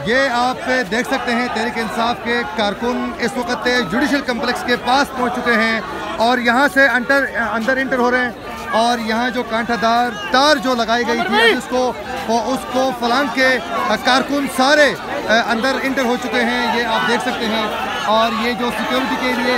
ये आप देख सकते हैं तहरीक इंसाफ के कारकुन इस वक्त जुडिशल कम्प्लेक्स के पास पहुंच चुके हैं और यहाँ से अंदर इंटर हो रहे हैं। और यहाँ जो कांटादार तार जो लगाई गई थी उसको फलांग के कारकुन सारे अंदर इंटर हो चुके हैं, ये आप देख सकते हैं। और ये जो सिक्योरिटी के लिए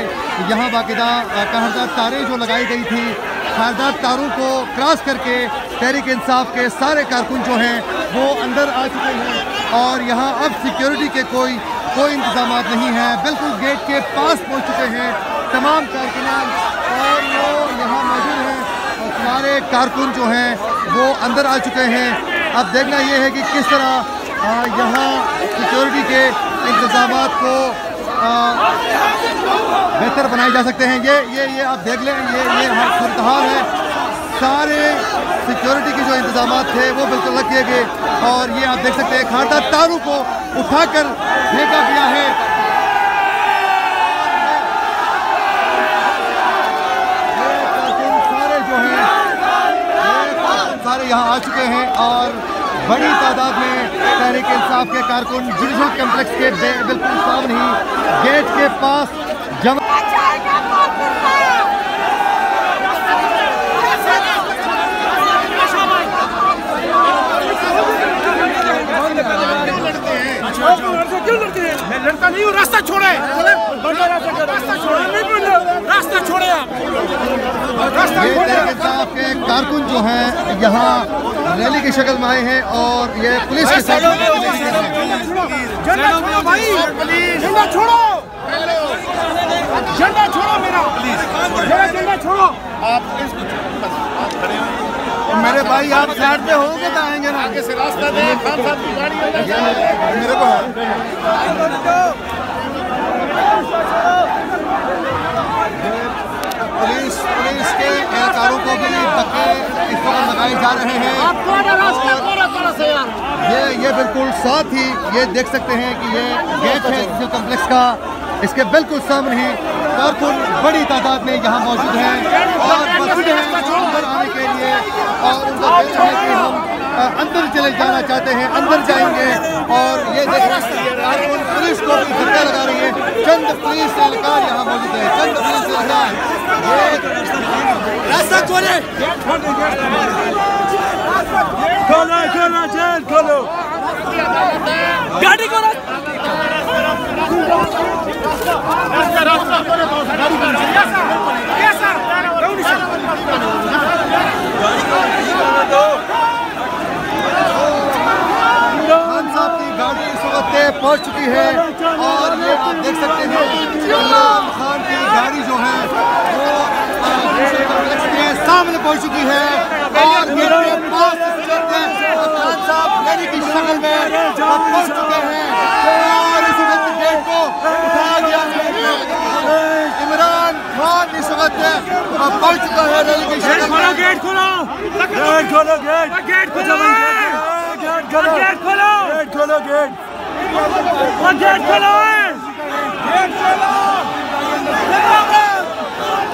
यहाँ बाकायदा कांटादार तारें जो लगाई गई थी, कांटादार तारों को क्रॉस करके तहरीक इंसाफ के सारे कारकुन जो हैं वो अंदर आ चुके हैं। और यहाँ अब सिक्योरिटी के कोई इंतजाम नहीं हैं, बिल्कुल गेट के पास पहुँच चुके हैं तमाम कारकुनान और वो यहाँ मौजूद हैं। सारे कारकुन जो हैं वो अंदर आ चुके हैं। अब देखना ये है कि किस तरह यहाँ सिक्योरिटी के इंतजामात को बेहतर बनाए जा सकते हैं। ये आप देख लें, ये सूरत हाल है। सारे सिक्योरिटी के जो इंतजामात थे वो बिल्कुल अलग किए गए और ये आप देख सकते हैं कांटादार तारों को उठाकर फेंका गया है। सारे यहाँ आ चुके हैं और बड़ी तादाद में तहरीक इंसाफ के कारकुन जुडिशल कम्प्लेक्स के बिल्कुल सामने ही गेट के पास जमा। क्यों लड़ते हैं? मैं लड़ता नहीं हूँ, रास्ता छोड़े, रास्ता छोड़े आप। ये तहरीक इंसाफ के कारकुन जो हैं यहाँ रैली की शक्ल में आए हैं और ये पुलिस के साथ झंडा छोड़ो भाई, झंडा छोड़ो, झंडा छोड़ो मेरा, झंडा छोड़ो। मेरे भाई आप साइड पे होंगे तो आएंगे ना, आगे से रास्ता दे, खान साहब की गाड़ी मेरे को पुलिस के एहलकारों को भी धक्के इस वक्त लगाए जा रहे हैं। ये बिल्कुल साथ ही ये देख सकते हैं कि ये गेट है जुडिशल कम्प्लेक्स का, इसके बिल्कुल सामने ही कारकुन बड़ी तादाद में यहाँ मौजूद हैं और मौजूद हैं अंदर आने के लिए और उनका कहना है कि हम अंदर चले जाना चाहते हैं, अंदर जाएंगे। और ये देख रहे हैं कारकुन पुलिस को भी धक्का लगा रही है। चंद पुलिस एहलकार यहाँ मौजूद है, चंद पुलिस एहलकार रास्ता खोले, खोलो जेल खोलो, गाड़ी खोलो, खान साहब की गाड़ी इस वक्त पहुंच चुकी है और ये आप देख सकते हैं इमरान खान की गाड़ी जो है वो जुडिशल कम्प्लेक्स के सामने पहुंच चुकी है और गेट के पास खान साहब गाड़ी की शक्ल में पहुंच चुके हैं और इस वक्त गेट को उठाया गया है। इमरान खान इस वक्त पहुंच चुका है रैली की शक्ल में। गेट खोलो, गेट खोलो, गेट खोलो, गेट खोलो, गेट खोलो, गेट खोलो, गेट गेट खोलो, गेट खोलो,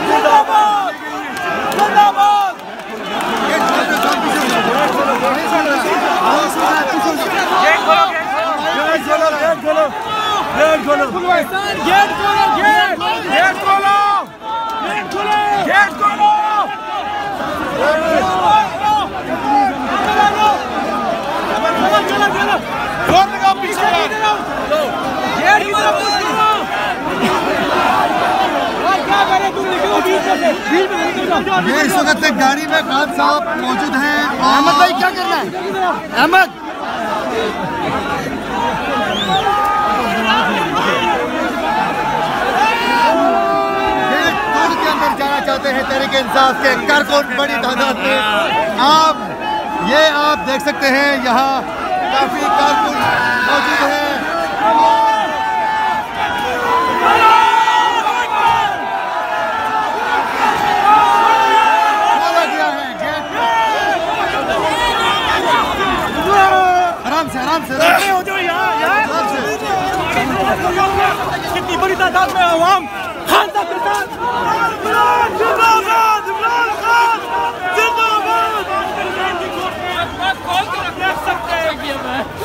जिंदाबाद, जिंदाबाद, गेट खोलो, गेट खोलो, गेट खोलो, गेट खोलो, गेट खोलो, गेट खोलो, गेट खोलो, गेट खोलो, ये इस वक्त गाड़ी में खान साहब मौजूद हैं। अहमद भाई क्या करना है? अहमद के अंदर जाना चाहते हैं तहरीक इंसाफ के कारकुन बड़ी तादाद में। आप देख सकते हैं यहाँ काफी कारकुन मौजूद हैं। खोला गया है गेट, आराम से हो जाओ यहाँ कितनी बड़ी तादाद में आवाम खान साहब के साथ। जिंदाबाद, इमरान खान जिंदाबाद।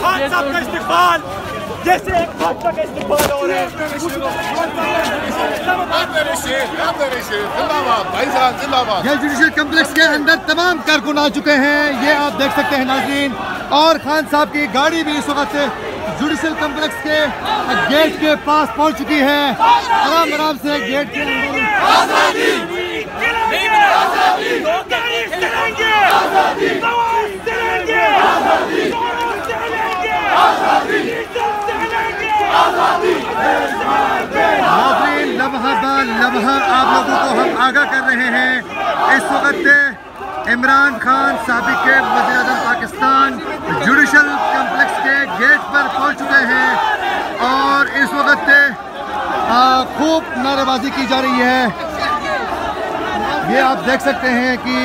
खान साहब का इस्तीफा जैसे एक भाजपा का इस्तेमाल हो रहा है। ये जुडिशल कम्प्लेक्स के अंदर तमाम कारकुन आ चुके हैं, ये आप देख सकते हैं नाज़रीन। और खान साहब की गाड़ी भी इस वक्त जुडिशल कम्प्लेक्स के गेट के पास पहुंच चुकी है। आराम आराम से गेट के अंदर नाज़रीन लम्हा बा लम्हा आप लोगों को हम आगाह कर रहे हैं। इस वक्त इमरान खान साबिक़ वज़ीर-ए-आज़म पाकिस्तान जुडिशल कम्प्लेक्स के गेट पर पहुंच चुके हैं और इस वक्त खूब नारेबाजी की जा रही है। ये आप देख सकते हैं कि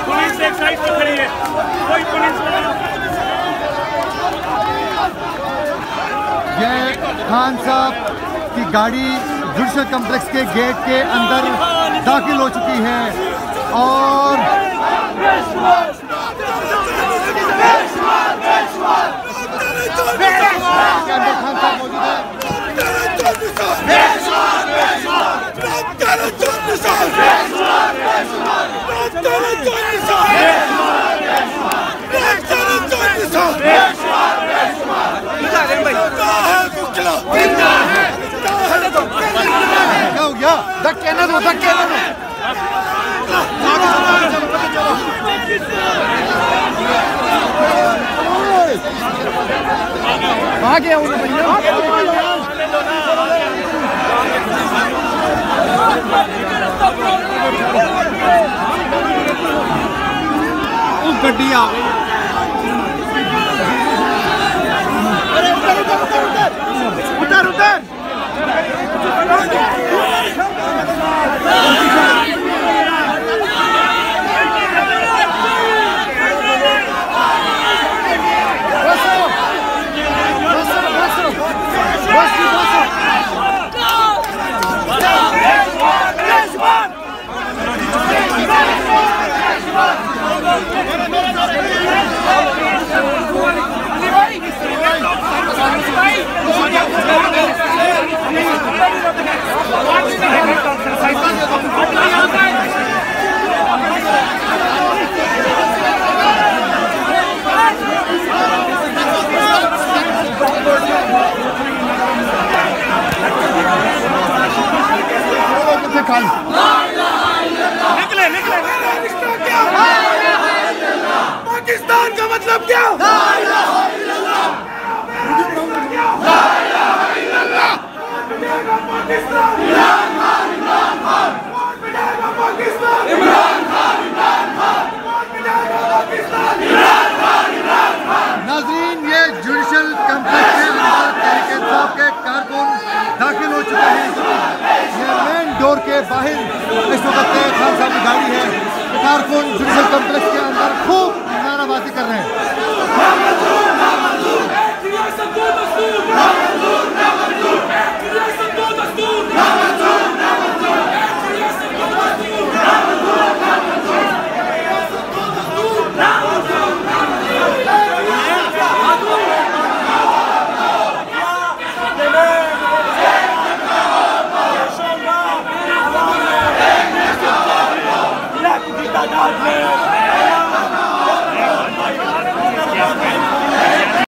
पुलिस एक साइड पर खड़ी है, कोई पुलिस ये खान साहब की गाड़ी जुडिशल कम्प्लेक्स के गेट के अंदर दाखिल हो चुकी है और अंदर खान साहब मौजूद है। क्या हो गया? धक्के ना दो, धक्के ना दो। आ गया वो भैया। गड्डी आ गई। अरे उधर उधर उधर उधर उधर निकले निकले पाकिस्तान का मतलब क्या? नाज़रीन ये जुडिशल कम्प्लेक्स के अंदर तहरीक इंसाफ के कारकुन दाखिल हो चुके हैं। ये मेन डोर के बाहर इस वक्त खान साहब की गाड़ी है। कारकुन जुडिशल कम्प्लेक्स के अंदर खूब नाराबाजी कर रहे हैं।